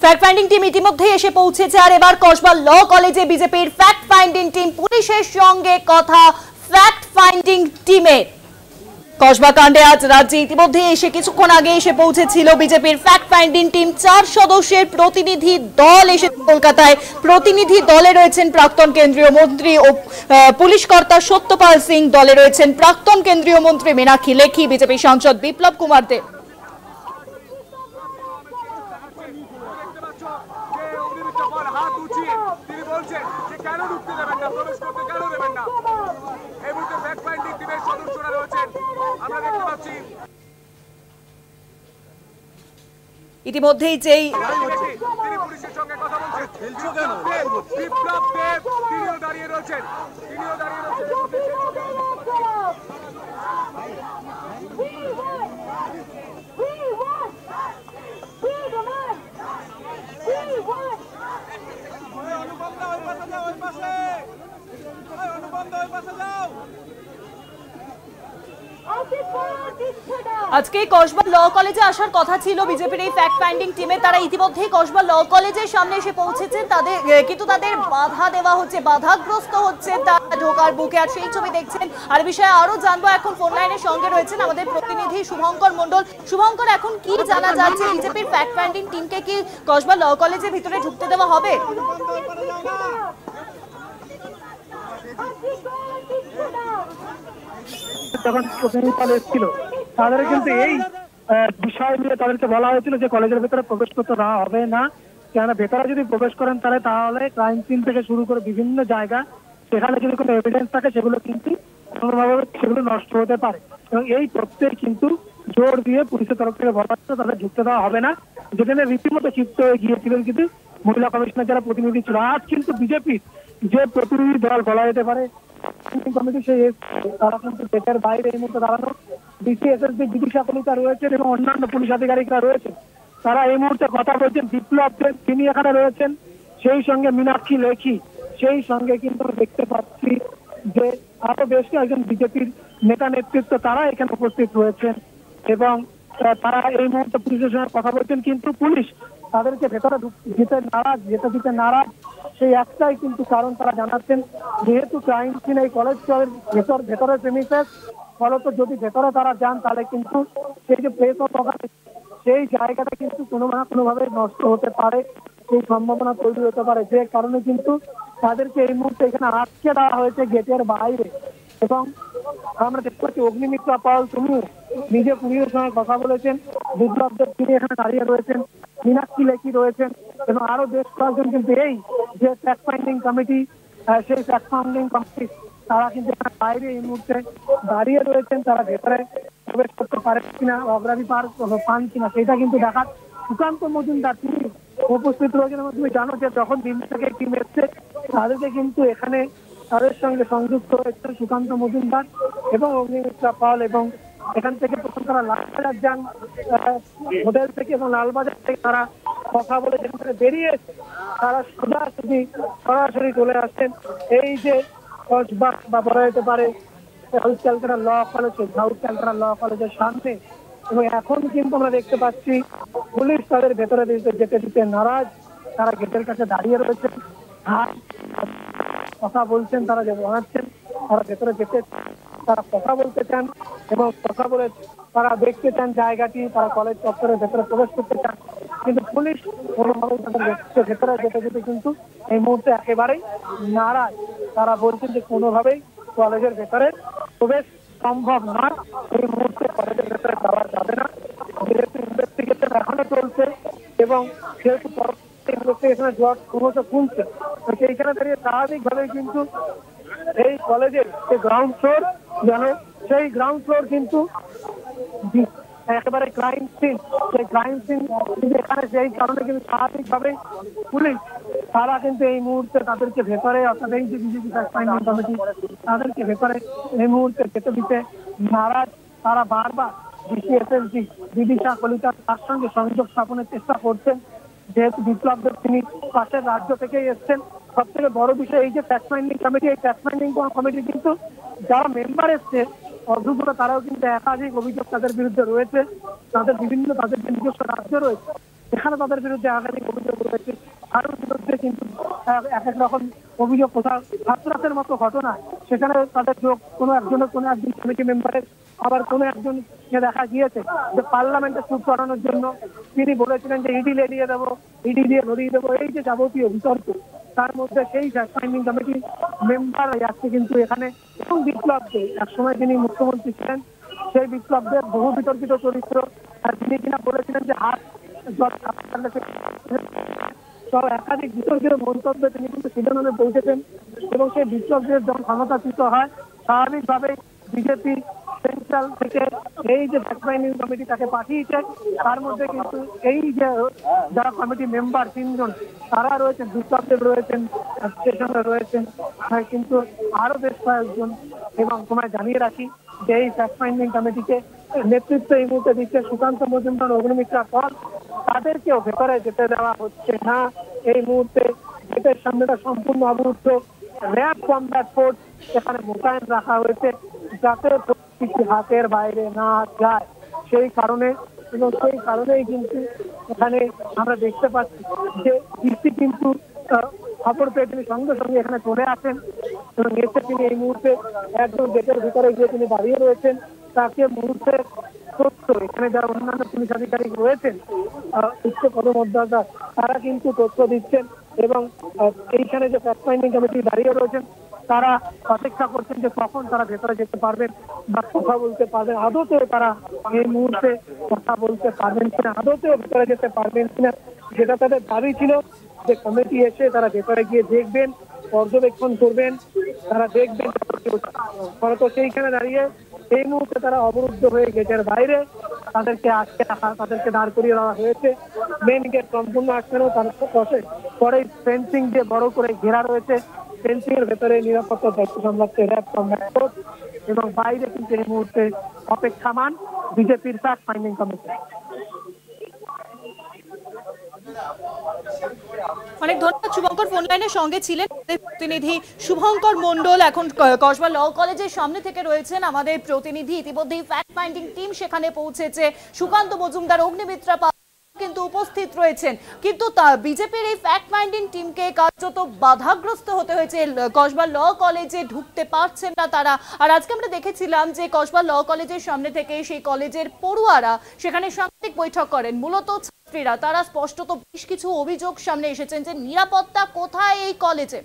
Fact finding team ইতিমধ্যেই এসে পৌঁছেছে আর এবার কসবা ল কলেজে বিজেপির ফ্যাক্ট ফাইন্ডিং টিম পুলিশের সঙ্গে কথা ফ্যাক্ট ফাইন্ডিং টিমের। কসবা কাণ্ডে আজ রাজ্যে ইতিমধ্যেই এসে কিছুক্ষণ আগে এসে পৌঁছেছিল বিজেপির ফ্যাক্ট ফাইন্ডিং টিম। 4 সদস্যের প্রতিনিধি দল এসে কলকাতায়। প্রতিনিধি দলে রয়েছেন প্রাক্তন কেন্দ্রীয় মন্ত্রী ও পুলিশ কর্তা সত্যপাল সিং, দলে রয়েছেন প্রাক্তন কেন্দ্রীয় মন্ত্রী মীনাক্ষী লেখি, বিজেপি সাংসদ বিপ্লব কুমার দেব। ইতিমধ্যেই যেই পুলিশের সঙ্গে কথা বলছেন বিপ্লব দেব, তিনিও দাঁড়িয়ে রয়েছেন। আজকে কসবা ল কলেজে আসার কথা ছিল বিজেপির এই ফ্যাক্ট ফাইন্ডিং টিমে। তারা ইতিমধ্যেই কসবা ল কলেজের সামনে এসে পৌঁছেছেন। তাদের বাধা দেওয়া হচ্ছে, বাধাগ্রস্ত হচ্ছে তারা ঢোকার বুকে। আর সেই ছবি দেখছেন। আর বিষয়ে আরো জানবো, এখন ফোন লাইনের সঙ্গে রয়েছেন আমাদের প্রতিনিধি শুভঙ্কর মন্ডল। শুভঙ্কর, এখন কি জানা যাচ্ছে? বিজেপির ফ্যাক্ট ফাইন্ডিং টিমকে কি কসবা ল কলেজের ভিতরে ঢুকতে দেওয়া হবে? যখন প্রতিনিধি দল এসেছিল তাদের কিন্তু এই বিষয় নিয়ে তাদেরকে বলা হয়েছিল যে কলেজের ভেতরে প্রবেশ করতে দেওয়া হবে না, কেননা ভেতরে যদি প্রবেশ করেন তাহলে ক্রাইম সিন থেকে শুরু করে বিভিন্ন জায়গা সেখানে যদি কোনো এভিডেন্স থাকে সেগুলো কিন্তু কোনোভাবে সেগুলো নষ্ট হতে পারে। এবং এই তথ্যের কিন্তু জোর দিয়ে পুলিশের তরফ থেকে বলা হচ্ছে তাদের ঢুকতে দেওয়া হবে না, যেখানে রীতিমতো ক্ষিপ্ত হয়ে গিয়েছিলেন কিন্তু মহিলা কমিশনের যারা প্রতিনিধি ছিল। আজ কিন্তু বিজেপির যে প্রতিনিধি দল বলা যেতে পারে কমিটি, তারা কিন্তু দেশের বাইরে এই মুহূর্তে দাঁড়ানো ডিসি বিদিশা কলিতা রয়েছেন এবং অন্যান্য পুলিশ আধিকারিকরা রয়েছেন। তারা এই মুহূর্তে কথা বলছেন। বিপ্লব দেব তিনি এখানে রয়েছেন, সেই সঙ্গে মীনাক্ষী লেখি, সেই সঙ্গে কিন্তু দেখতে পাচ্ছি যে আরো বেশ কয়েকজন বিজেপির নেতা নেতৃত্ব তারা এখানে উপস্থিত রয়েছেন এবং তারা এই মুহূর্তে পুলিশের সঙ্গে কথা বলছেন। কিন্তু পুলিশ তাদেরকে ভেতরে যেতে দিতে নারাজ। সেই একটাই কিন্তু কারণ তারা জানাচ্ছেন, যেহেতু ক্রাইম সিন এই কলেজ ভেতরের প্রেমিসেস, ফলত যদি ভেতরে তারা যান তাহলে কিন্তু সেই যে প্লেস অফ অর্গানাইজ সেই জায়গাটা কিন্তু কোনো না কোনোভাবে নষ্ট হতে পারে, সেই সম্ভাবনা তৈরি হতে পারে। যে কারণে কিন্তু তাদেরকে এই মুহূর্তে এখানে আটকে দেওয়া হয়েছে গেটের বাইরে। এবং আমরা দেখতে পাচ্ছি অগ্নিমিত্রা পাল তুমি নিজে পুলিশের সঙ্গে কথা বলেছেন। বিপ্লব দেব তিনি এখানে দাঁড়িয়ে রয়েছেন, মীনাক্ষী লেখি রয়েছেন এবং আরো বেশ কয়েকজন কিন্তু এই যে ফ্যাক্ট ফাইন্ডিং কমিটি, সেই ফ্যাক্ট ফাইন্ডিং কমিটি তারা কিন্তু এখানে বাইরে এই মুহূর্তে দাঁড়িয়ে রয়েছেন। তারা ভেতরে প্রবেশ করতে পারে কিনা, অগ্রাধি পান কিনা সেটা কিন্তু দেখার। সুকান্ত মজুমদার তিনি উপস্থিত রয়েছেন এবং তুমি জানো যে যখন দিল্লি থেকে টিম এসছে তাদেরকে কিন্তু এখানে তাদের সঙ্গে সংযুক্ত হয়েছে সুকান্ত মজুমদার এবং অগ্নিমিত্রা পাল। এবং এখান থেকে প্রথম তারা লালবাজার যান হোটেল থেকে এবং লালবাজার থেকে তারা কথা বলে যেখান থেকে বেরিয়ে তারা সরাসরি চলে আসছেন এই যে কসবা বা বলা যেতে পারে south Calcutta law college, south Calcutta law কলেজের সামনে। এবং এখন কিন্তু আমরা দেখতে পাচ্ছি পুলিশ তাদের ভেতরে যেতে দিতে নারাজ। তারা গেটের কাছে দাঁড়িয়ে রয়েছেন, কথা বলছেন, তারা যে জানাচ্ছেন তারা ভেতরে যেতে তারা কথা বলতে চান এবং কথা বলে তারা দেখতে চান জায়গাটি, তারা কলেজ চত্বরের ভেতরে প্রবেশ করতে চান। কিন্তু পুলিশ কোনোভাবে তাদের ভেতরে যেতে কিন্তু এই মুহূর্তে একেবারেই নারাজ। তারা বলছেন যে কোনোভাবেই কলেজের ভেতরে প্রবেশ সম্ভব নয়, এই মুহূর্তে কলেজের ভেতরে যাওয়া যাবে না। যেহেতু ইনভেস্টিগেশন এখনো চলছে এবং যেহেতু ইনভেস্টিগেশনের জট ক্রমশ কমছে, তো সেইখানে দাঁড়িয়ে স্বাভাবিকভাবেই কিন্তু এই কলেজের যে গ্রাউন্ড ফ্লোর সেই গ্রাউন্ড ফ্লোর কিন্তু একেবারে ক্রাইম সিন, সেই ক্রাইম সিন এখানে সেই কারণে কিন্তু স্বাভাবিকভাবে পুলিশ তারা কিন্তু এই মুহূর্তে তাদেরকে ভেতরে অর্থাৎ এই যে বিজেপি কমিটি তাদেরকে ভেতরে এই মুহূর্তে যেতে দিতে নারাজ। তারা বারবার ডিসি এসএসজি বিদিশা কলিতা তার সঙ্গে সংযোগ স্থাপনের চেষ্টা করছেন। যেহেতু বিপ্লব দেব তিনি পাশের রাজ্য থেকেই এসছেন, সব থেকে বড় বিষয় এই যে ফ্যাক্ট ফাইন্ডিং কমিটি, এই ফ্যাক্ট ফাইন্ডিং কমিটি কিন্তু যারা মেম্বার এসছে অযোগ্য তারাও কিন্তু একাধিক অভিযোগ তাদের বিরুদ্ধে রয়েছে। তাদের যে নিজস্ব রাজ্য রয়েছে সেখানে তাদের বিরুদ্ধে একাধিক অভিযোগ রয়েছে। কারোর বিরুদ্ধে কিন্তু এক এক রকম অভিযোগ, কোথাও ছাত্রাসের মতো ঘটনা, সেখানে তাদের যোগ কোনো একজন কমিটি মেম্বারের, আবার কোনো একজনকে দেখা গিয়েছে যে পার্লামেন্টে সুদ করানোর জন্য তিনি বলেছিলেন যে ইডি লেলিয়ে দেবো, ইডি দিয়ে ধরিয়ে দেবো, এই যে যাবতীয় বিতর্ক, তার মধ্যে সেই ফ্যাক্ট ফাইন্ডিং কমিটি মেম্বার আজকে কিন্তু এখানে, এবং বিপ্লব দে একসময় তিনি মুখ্যমন্ত্রী ছিলেন, সেই বিপ্লব দেব বহু বিতর্কিত চরিত্র, আর তিনি কিনা বলেছিলেন যে হাত একাধিক বিতর্কিত মন্তব্যে তিনি কিন্তু শিরোনামে পৌঁছেছেন। এবং সেই বিপ্লবদের যখন ক্ষমতাচ্যুত হয়, স্বাভাবিকভাবে বিজেপি সেন্ট্রাল থেকে এই যে ফ্যাক্ট ফাইন্ডিং কমিটি তাকে পাঠিয়েছে, তার মধ্যে কিন্তু এই যে যারা কমিটি মেম্বার 3 জন তারা রয়েছেন, বিপ্লবদেব রয়েছেন, স্টেশনে রয়েছেন, কিন্তু আরো বেশ কয়েকজন। এবং তোমায় জানিয়ে রাখি যে এই ফ্যাক্ট ফাইন্ডিং কমিটিকে নেতৃত্ব এই মুহূর্তে দিচ্ছে সুকান্ত মজুমদার, অগ্নিমিত্রা পল। তাদেরকেও ভেতরে যেতে দেওয়া হচ্ছে না এই মুহূর্তে। গেটের সামনেটা সম্পূর্ণ অবরুদ্ধ, র্যাব কমব্যাট ফোর্স এখানে মোতায়েন রাখা হয়েছে যাতে কিছু হাতের বাইরে না যায়, সেই কারণে। এবং সেই কারণেই কিন্তু এখানে আমরা দেখতে পাচ্ছি যে ডিসি কিন্তু খবর পেয়ে তিনি সঙ্গে সঙ্গে এখানে চলে আসেন এবং এসে তিনি এই মুহূর্তে একদম গেটের ভিতরে গিয়ে তিনি দাঁড়িয়ে রয়েছেন। তাকে মুহূর্তে তথ্য, এখানে যারা অন্যান্য পুলিশ আধিকারিক রয়েছেন উচ্চ পদমর্যাদা, তারা কিন্তু তথ্য দিচ্ছেন। এবং এইখানে যে ফ্যাক্ট ফাইন্ডিং কমিটি দাঁড়িয়ে রয়েছেন তারা অপেক্ষা করছেন যে কখন তারা ভেতরে যেতে পারবেন বা কথা বলতে পারবেন। আদতেও তারা এই মুহূর্তে কথা বলতে পারবেন কিনা, আদতেও ভেতরে যেতে পারবেন কিনা, যেটা তাদের দাবি ছিল যে কমিটি এসে তারা ভেতরে গিয়ে দেখবেন, পর্যবেক্ষণ করবেন, তারা দেখবেন। তো সেইখানে দাঁড়িয়ে এই মুহূর্তে তারা অবরুদ্ধ হয়ে গেটের বাইরে, তাদেরকে আটকে রাখা, তাদেরকে দাঁড় করিয়ে দেওয়া হয়েছে। মেন গেট সম্পূর্ণ আটকানো, তার পরে ফেন্সিং দিয়ে বড় করে ঘেরা রয়েছে। ফেন্সিং এর ভেতরে নিরাপত্তার দায়িত্ব সামলাচ্ছে র্যাব কমব্যাট ফোর্স, এবং বাইরে কিন্তু এই মুহূর্তে অপেক্ষামান বিজেপির ফ্যাক্ট ফাইন্ডিং কমিটি। অনেক ধন্যবাদ শুভঙ্কর, ফোন লাইনের সঙ্গে ছিলেন প্রতিনিধি শুভঙ্কর মন্ডল। এখন কসবা ল কলেজের সামনে থেকে রয়েছেন আমাদের প্রতিনিধি। ইতিমধ্যেই ফ্যাক্ট ফাইন্ডিং টিম সেখানে পৌঁছেছে, সুকান্ত মজুমদার, অগ্নিমিত্রা কিন্তু উপস্থিত রয়েছেন। কিন্তু বিজেপির এই ফ্যাক্ট ফাইন্ডিং টিমকে কার্যত বাধাগ্রস্ত হতে হয়েছে, কসবা ল কলেজে ঢুকতে পারছেন না তারা। আর আজকে আমরা দেখেছিলাম যে কসবা ল কলেজের সামনে থেকে সেই কলেজের পড়ুয়ারা সেখানে সাংবাদিক বৈঠক করেন। মূলত ছাত্রীরা তারা স্পষ্টত বেশ কিছু অভিযোগ সামনে এসেছেন যে নিরাপত্তা কোথায় এই কলেজে।